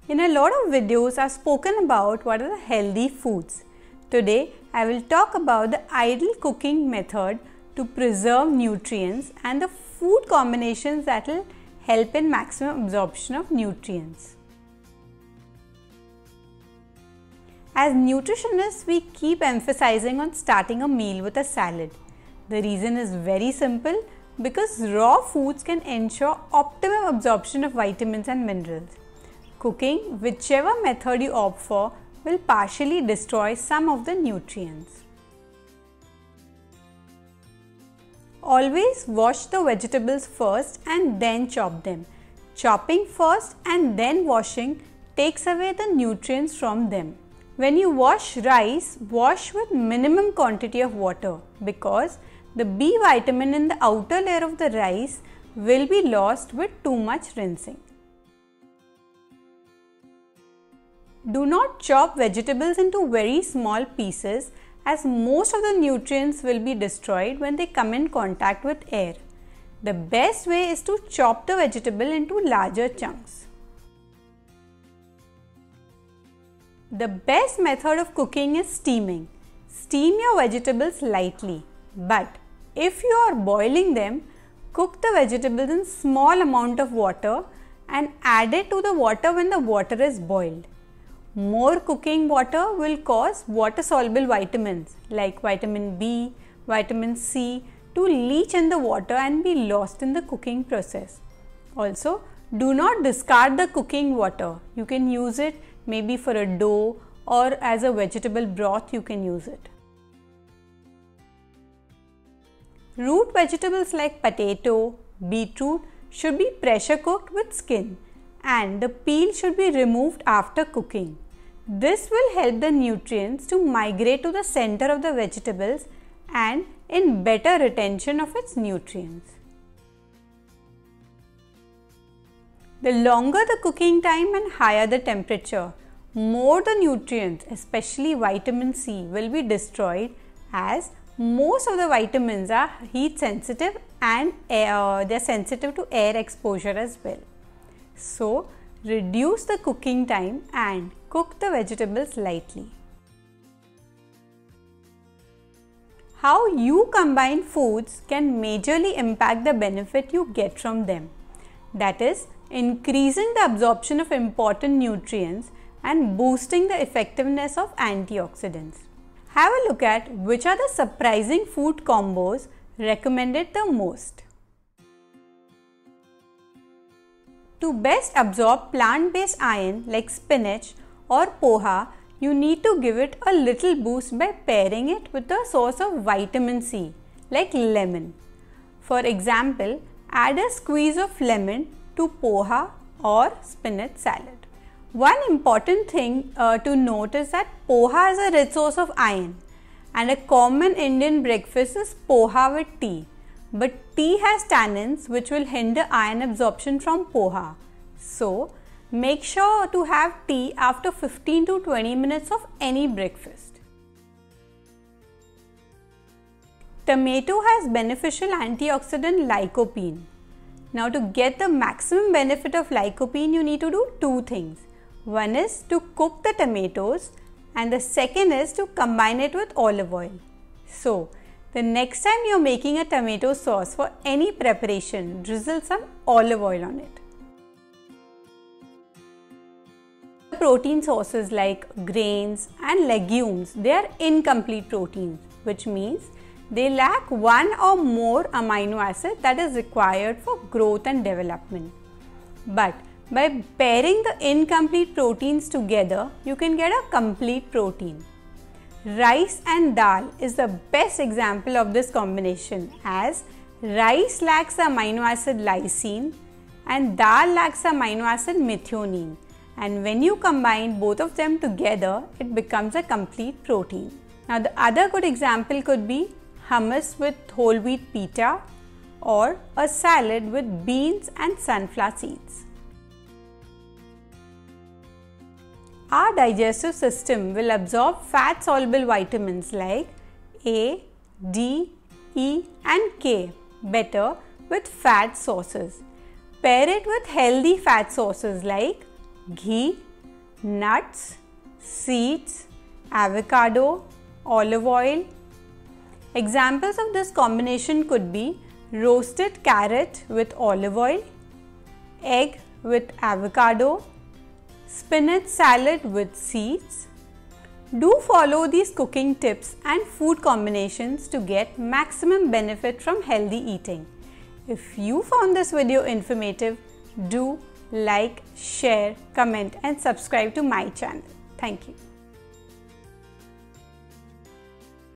In a lot of videos, I've spoken about what are the healthy foods. Today, I will talk about the ideal cooking method to preserve nutrients and the food combinations that will help in maximum absorption of nutrients. As nutritionists, we keep emphasizing on starting a meal with a salad. The reason is very simple, because raw foods can ensure optimum absorption of vitamins and minerals. Cooking, whichever method you opt for, will partially destroy some of the nutrients. Always wash the vegetables first and then chop them. Chopping first and then washing takes away the nutrients from them. When you wash rice, wash with minimum quantity of water because the B vitamin in the outer layer of the rice will be lost with too much rinsing. Do not chop vegetables into very small pieces as most of the nutrients will be destroyed when they come in contact with air. The best way is to chop the vegetable into larger chunks. The best method of cooking is steaming. Steam your vegetables lightly, but if you are boiling them, cook the vegetables in small amount of water and add it to the water when the water is boiled. More cooking water will cause water-soluble vitamins like vitamin B, vitamin C to leach in the water and be lost in the cooking process. Also, do not discard the cooking water. You can use it maybe for a dough or as a vegetable broth you can use it. Root vegetables like potato, beetroot should be pressure cooked with skin and the peel should be removed after cooking. This will help the nutrients to migrate to the center of the vegetables and in better retention of its nutrients. The longer the cooking time and higher the temperature, more the nutrients, especially vitamin C, will be destroyed as most of the vitamins are heat sensitive and they are sensitive to air exposure as well. So, reduce the cooking time and cook the vegetables lightly. How you combine foods can majorly impact the benefit you get from them. That is, increasing the absorption of important nutrients and boosting the effectiveness of antioxidants. Have a look at which are the surprising food combos recommended the most. To best absorb plant-based iron like spinach or poha, you need to give it a little boost by pairing it with a source of vitamin C like lemon. For example, add a squeeze of lemon to poha or spinach salad. One important thing to note is that poha is a rich source of iron and a common Indian breakfast is poha with tea. But tea has tannins which will hinder iron absorption from poha. So, make sure to have tea after 15 to 20 minutes of any breakfast. Tomato has beneficial antioxidant lycopene. Now, to get the maximum benefit of lycopene, you need to do two things. One is to cook the tomatoes and the second is to combine it with olive oil. So, the next time you are making a tomato sauce for any preparation, drizzle some olive oil on it. Protein sources like grains and legumes, they are incomplete proteins, which means they lack one or more amino acid that is required for growth and development. But by pairing the incomplete proteins together, you can get a complete protein. Rice and dal is the best example of this combination as rice lacks the amino acid lysine and dal lacks the amino acid methionine, and when you combine both of them together, it becomes a complete protein. Now, the other good example could be hummus with whole wheat pita or a salad with beans and sunflower seeds. Our digestive system will absorb fat-soluble vitamins like A, D, E and K better with fat sources. Pair it with healthy fat sources like ghee, nuts, seeds, avocado, olive oil. Examples of this combination could be roasted carrot with olive oil, egg with avocado, spinach salad with seeds. Do follow these cooking tips and food combinations to get maximum benefit from healthy eating. If you found this video informative, do like, share, comment and subscribe to my channel. Thank you.